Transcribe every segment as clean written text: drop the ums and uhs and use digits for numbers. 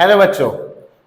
Hello बच्चों,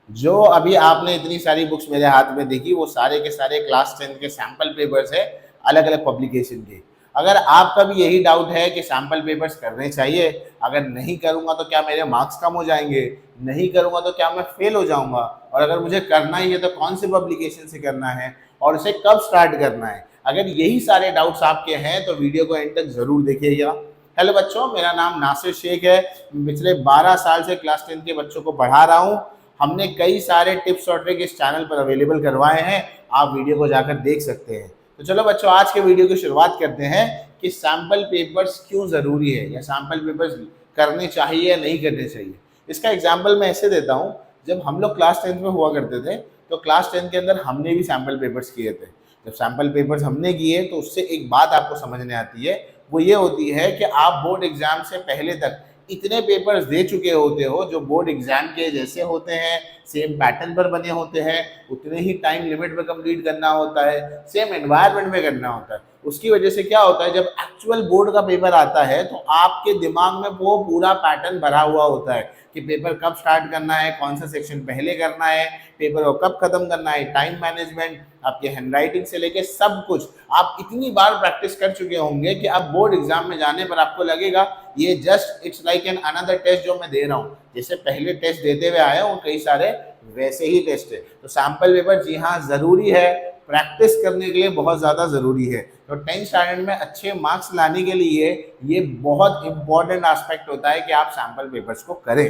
जो अभी आपने इतनी सारी बुक्स मेरे हाथ में देखी वो सारे के सारे क्लास 10 के सैम्पल पेपर्स है, अलग अलग पब्लिकेशन के। अगर आपका भी यही डाउट है कि सैम्पल पेपर्स करने चाहिए, अगर नहीं करूंगा तो क्या मेरे मार्क्स कम हो जाएंगे, नहीं करूंगा तो क्या मैं फेल हो जाऊंगा, और अगर मुझे करना ही है तो कौन से पब्लिकेशन से करना है और इसे कब स्टार्ट करना है, अगर यही सारे डाउट्स आपके हैं तो वीडियो को एंड तक जरूर देखिएगा। हेलो बच्चों, मेरा नाम नासिर शेख है। पिछले 12 साल से क्लास 10 के बच्चों को पढ़ा रहा हूँ। हमने कई सारे टिप्स और ट्रिक इस चैनल पर अवेलेबल करवाए हैं, आप वीडियो को जाकर देख सकते हैं। तो चलो बच्चों, आज के वीडियो की शुरुआत करते हैं कि सैम्पल पेपर्स क्यों ज़रूरी है या सैम्पल पेपर्स करने चाहिए या नहीं करने चाहिए। इसका एग्जाम्पल मैं ऐसे देता हूँ, जब हम लोग क्लास 10 में हुआ करते थे तो क्लास 10 के अंदर हमने भी सैम्पल पेपर्स किए थे। जब सैम्पल पेपर्स हमने किए तो उससे एक बात आपको समझने आती है, वो ये होती है कि आप बोर्ड एग्जाम से पहले तक इतने पेपर्स दे चुके होते हो जो बोर्ड एग्जाम के जैसे होते हैं, सेम पैटर्न पर बने होते हैं, उतने ही टाइम लिमिट में कंप्लीट करना होता है, सेम एनवायरनमेंट में करना होता है। उसकी वजह से क्या होता है, जब एक्चुअल बोर्ड का पेपर आता है तो आपके दिमाग में वो पूरा पैटर्न भरा हुआ होता है कि पेपर कब स्टार्ट करना है, कौन सा सेक्शन पहले करना है, पेपर को कब खत्म करना है, टाइम मैनेजमेंट, आपके हैंडराइटिंग से लेके सब कुछ आप इतनी बार प्रैक्टिस कर चुके होंगे कि अब बोर्ड एग्जाम में जाने पर आपको लगेगा ये just it's like an another test जो मैं दे रहा हूँ। जैसे पहले टेस्ट देते हुए आए वो कई सारे वैसे ही टेस्ट है। तो सैम्पल पेपर जी हाँ जरूरी है, प्रैक्टिस करने के लिए बहुत ज़्यादा ज़रूरी है। तो 10th स्टैंडर्ड में अच्छे मार्क्स लाने के लिए ये बहुत इंपॉर्टेंट एस्पेक्ट होता है कि आप सैम्पल पेपर्स को करें।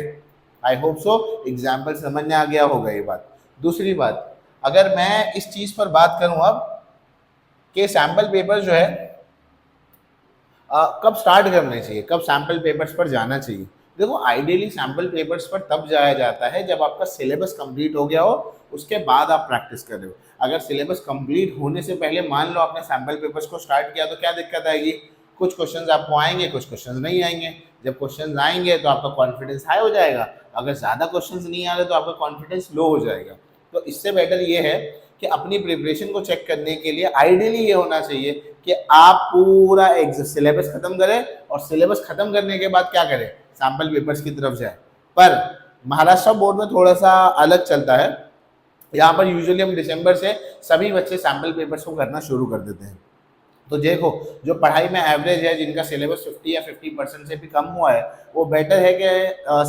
आई होप सो एग्जाम्पल समझ में आ गया होगा ये बात। दूसरी बात, अगर मैं इस चीज़ पर बात करूं अब कि सैम्पल पेपर जो है कब स्टार्ट करने चाहिए, कब सैम्पल पेपर्स पर जाना चाहिए। देखो, आइडियली सैम्पल पेपर्स पर तब जाया जाता है जब आपका सिलेबस कंप्लीट हो गया हो, उसके बाद आप प्रैक्टिस कर रहे हो। अगर सिलेबस कंप्लीट होने से पहले मान लो आपने सैम्पल पेपर्स को स्टार्ट किया तो क्या दिक्कत आएगी, कुछ क्वेश्चंस आपको आएंगे, कुछ क्वेश्चंस नहीं आएंगे। जब क्वेश्चंस आएंगे तो आपका कॉन्फिडेंस हाई हो जाएगा, अगर ज़्यादा क्वेश्चंस नहीं आ रहे तो आपका कॉन्फिडेंस लो हो जाएगा। तो इससे बेटर ये है कि अपनी प्रिपरेशन को चेक करने के लिए आइडियली ये होना चाहिए कि आप पूरा सिलेबस खत्म करें और सिलेबस खत्म करने के बाद क्या करें, सैम्पल पेपर्स की तरफ जाए। पर महाराष्ट्र बोर्ड में थोड़ा सा अलग चलता है, यहाँ पर यूजुअली हम दिसंबर से सभी बच्चे सैम्पल पेपर्स को करना शुरू कर देते हैं। तो देखो, जो पढ़ाई में एवरेज है, जिनका सिलेबस 50 या 50% से भी कम हुआ है, वो बेटर है कि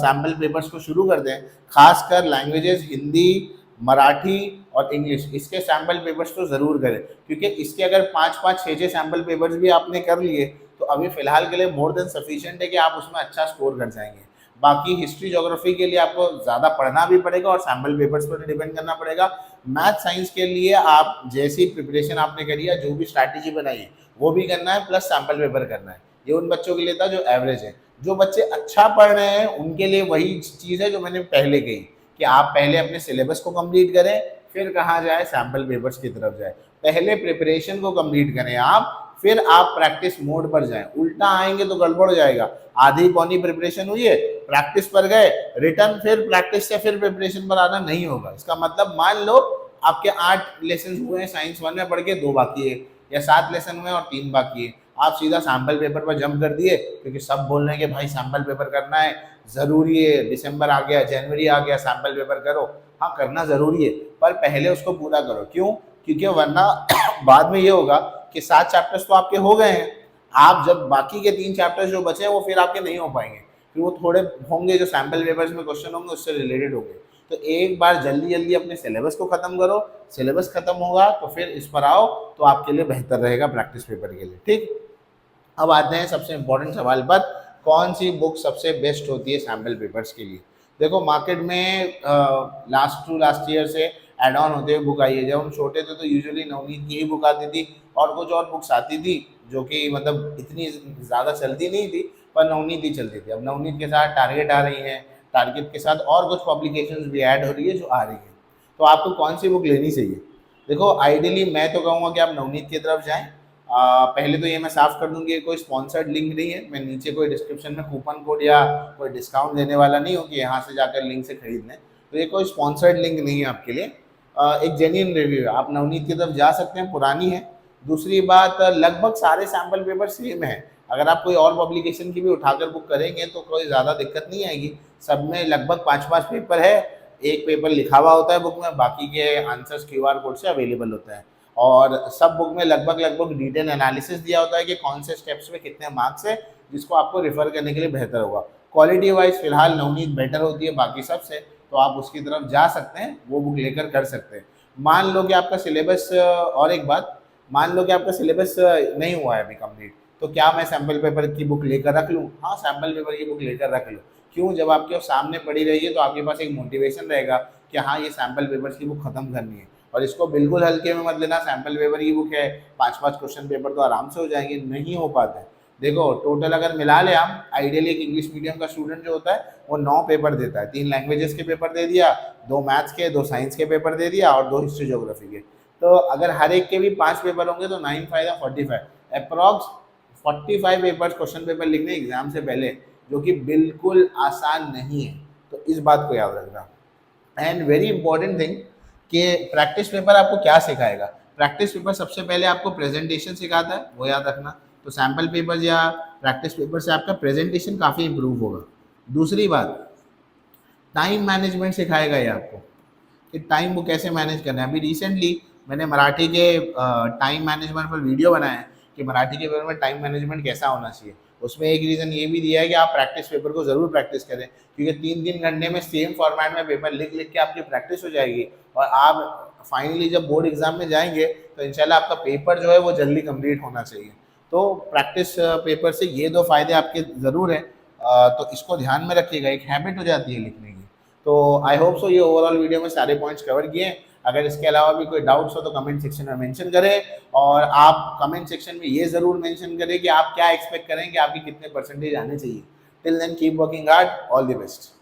सैम्पल पेपर्स को शुरू कर दें। खासकर लैंग्वेजेस हिंदी, मराठी और इंग्लिश, इसके सैम्पल पेपर्स तो ज़रूर करें, क्योंकि इसके अगर 5-5, 6-6 सैम्पल पेपर्स भी आपने कर लिए तो अभी फ़िलहाल के लिए मोर देन सफिशिएंट है कि आप उसमें अच्छा स्कोर कर जाएंगे। बाकी हिस्ट्री ज्योग्राफी के लिए आपको ज़्यादा पढ़ना भी पड़ेगा और सैम्पल पेपर्स पर डिपेंड करना पड़ेगा। मैथ साइंस के लिए आप जैसी प्रिपरेशन आपने करी है, जो भी स्ट्रैटेजी बनाई है वो भी करना है, प्लस सैम्पल पेपर करना है। ये उन बच्चों के लिए था जो एवरेज है। जो बच्चे अच्छा पढ़ रहे हैं उनके लिए वही चीज़ है जो मैंने पहले कही कि आप पहले अपने सिलेबस को कंप्लीट करें, फिर कहाँ जाए, सैम्पल पेपर्स की तरफ जाए। पहले प्रिपरेशन को कंप्लीट करें आप, फिर आप प्रैक्टिस मोड पर जाएं। उल्टा आएंगे तो गड़बड़ हो जाएगा। आधी पौनी प्रिपरेशन हुई है, प्रैक्टिस पर गए, रिटर्न फिर प्रैक्टिस से फिर प्रिपरेशन पर आना नहीं होगा। इसका मतलब मान लो आपके 8 लेसन हुए हैं साइंस 1 में पढ़ के, 2 बाकी है, या 7 लेसन हुए और 3 बाकी है, आप सीधा सैम्पल पेपर पर जंप कर दिए क्योंकि सब बोल रहे हैं कि भाई सैम्पल पेपर करना है, ज़रूरी है, दिसंबर आ गया, जनवरी आ गया, सैम्पल पेपर करो। हाँ, करना ज़रूरी है, पर पहले उसको पूरा करो। क्यों? क्योंकि वरना बाद में ये होगा कि 7 चैप्टर्स तो आपके हो गए हैं, आप जब बाकी के 3 चैप्टर्स जो बचे हैं वो फिर आपके नहीं हो पाएंगे, फिर वो थोड़े होंगे जो सैम्पल पेपर्स में क्वेश्चन होंगे उससे रिलेटेड होंगे। तो एक बार जल्दी जल्दी अपने सिलेबस को ख़त्म करो, सिलेबस ख़त्म होगा तो फिर इस पर आओ, तो आपके लिए बेहतर रहेगा प्रैक्टिस पेपर के लिए। ठीक, अब आते हैं सबसे इम्पोर्टेंट सवाल पर, कौन सी बुक सबसे बेस्ट होती है सैम्पल पेपर्स के लिए। देखो, मार्केट में लास्ट टू लास्ट ईयर से एड ऑन होते हुए बुक आई है। जब हम छोटे थे तो यूजुअली नवनीत की ही बुक आती थी और कुछ और बुक्स आती थी जो कि मतलब इतनी ज़्यादा चलती नहीं थी, पर नवनीत ही चलती थी। अब नवनीत के साथ टारगेट आ रही है, टारगेट के साथ और कुछ पब्लिकेशंस भी ऐड हो रही है जो आ रही है। तो आपको कौन सी बुक लेनी चाहिए? देखो, आइडियली मैं तो कहूँगा कि आप नवनीत की तरफ जाएँ। पहले तो ये मैं साफ कर दूं कि कोई स्पॉन्सर्ड लिंक नहीं है, मैं नीचे कोई डिस्क्रिप्शन में कूपन कोड या कोई डिस्काउंट देने वाला नहीं हूँ कि यहाँ से जाकर लिंक से खरीद लें। तो ये कोई स्पॉन्सर्ड लिंक नहीं है आपके लिए, एक जेन्युइन रिव्यू है। आप नवनीत की तरफ जा सकते हैं, पुरानी है। दूसरी बात, लगभग सारे सैम्पल पेपर सेम है, अगर आप कोई और पब्लिकेशन की भी उठाकर बुक करेंगे तो कोई ज़्यादा दिक्कत नहीं आएगी। सब में लगभग 5-5 पेपर है, एक पेपर लिखा हुआ होता है बुक में, बाकी के आंसर्स क्यूआर कोड से अवेलेबल होता है। और सब बुक में लगभग लगभग डिटेल एनालिसिस दिया होता है कि कौन से स्टेप्स में कितने मार्क्स है, जिसको आपको रेफर करने के लिए बेहतर होगा। क्वालिटी वाइज फिलहाल नवनीत बेटर होती है बाकी सबसे, तो आप उसकी तरफ जा सकते हैं, वो बुक लेकर कर सकते हैं। मान लो कि आपका सिलेबस और एक बात, मान लो कि आपका सिलेबस नहीं हुआ है अभी कंप्लीट, तो क्या मैं सैम्पल पेपर की बुक लेकर रख लूँ? हाँ, सैम्पल पेपर की बुक लेकर रख लो। क्यों? जब आपके सामने पड़ी रहेगी तो आपके पास एक मोटिवेशन रहेगा कि हाँ, ये सैम्पल पेपर्स की बुक खत्म करनी है। और इसको बिल्कुल हल्के में मत लेना, सैम्पल पेपर की बुक है, 5-5 क्वेश्चन पेपर तो आराम से हो जाएंगे, नहीं हो पाते हैं। देखो टोटल अगर मिला ले आप, आइडियली एक इंग्लिश मीडियम का स्टूडेंट जो होता है वो 9 पेपर देता है, 3 लैंग्वेजेस के पेपर दे दिया, 2 मैथ्स के, 2 साइंस के पेपर दे दिया और 2 हिस्ट्री ज्योग्राफी के। तो अगर हर एक के भी 5 पेपर होंगे तो 9 five 45, approx 45 papers question paper लिखने एग्जाम से पहले, जो कि बिल्कुल आसान नहीं है। तो इस बात को याद रखना। एंड वेरी इंपॉर्टेंट थिंग कि प्रैक्टिस पेपर आपको क्या सिखाएगा। प्रैक्टिस पेपर सबसे पहले आपको प्रेजेंटेशन सिखाता है, वो याद रखना। तो सैम्पल पेपर या प्रैक्टिस पेपर से आपका प्रेजेंटेशन काफ़ी इंप्रूव होगा। दूसरी बात, टाइम मैनेजमेंट सिखाएगा ये आपको कि टाइम को कैसे मैनेज करना है। अभी रिसेंटली मैंने मराठी के टाइम मैनेजमेंट पर वीडियो बनाया है कि मराठी के पेपर में टाइम मैनेजमेंट कैसा होना चाहिए। उसमें एक रीज़न ये भी दिया है कि आप प्रैक्टिस पेपर को ज़रूर प्रैक्टिस करें, क्योंकि 3-3 घंटे में सेम फॉर्मेट में पेपर लिख लिख के आपकी प्रैक्टिस हो जाएगी और आप फाइनली जब बोर्ड एग्जाम में जाएंगे तो इंशाल्लाह आपका पेपर जो है वो जल्दी कंप्लीट होना चाहिए। तो प्रैक्टिस पेपर से ये 2 फायदे आपके ज़रूर हैं, तो इसको ध्यान में रखिएगा, एक हैबिट हो जाती है लिखने की। तो आई होप सो ये ओवरऑल वीडियो में सारे पॉइंट्स कवर किए हैं। अगर इसके अलावा भी कोई डाउट्स हो तो कमेंट सेक्शन में मेंशन करें, और आप कमेंट सेक्शन में ये ज़रूर मेंशन करें कि आप क्या एक्सपेक्ट करें कि आपकी कितने परसेंटेज आने चाहिए। Till then keep working hard, all the best.